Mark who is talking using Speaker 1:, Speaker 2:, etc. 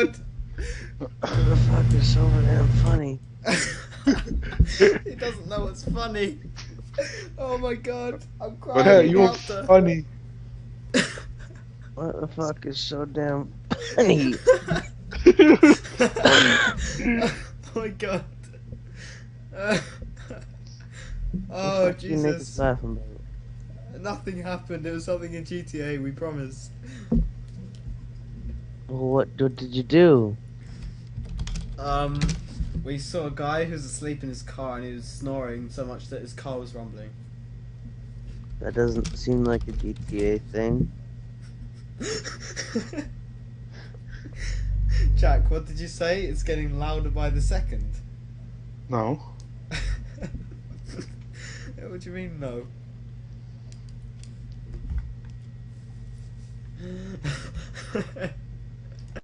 Speaker 1: god!
Speaker 2: What the fuck is so damn funny?
Speaker 1: He doesn't know what's funny. Oh my god, I'm
Speaker 3: But hey,
Speaker 1: crying with
Speaker 3: you're
Speaker 1: laughter.
Speaker 3: funny.
Speaker 2: What the fuck is so damn funny?
Speaker 1: Oh my god. Oh
Speaker 2: What the fuck you niggas
Speaker 1: Jesus.
Speaker 2: laughing about?
Speaker 1: Nothing happened, it was something in GTA, we promise.
Speaker 2: Well, what did you do?
Speaker 1: We saw a guy who was asleep in his car and he was snoring so much that his car was rumbling.
Speaker 2: That doesn't seem like a GTA thing.
Speaker 1: Jack, what did you say? It's getting louder by the second.
Speaker 3: No.
Speaker 1: What do you mean, no?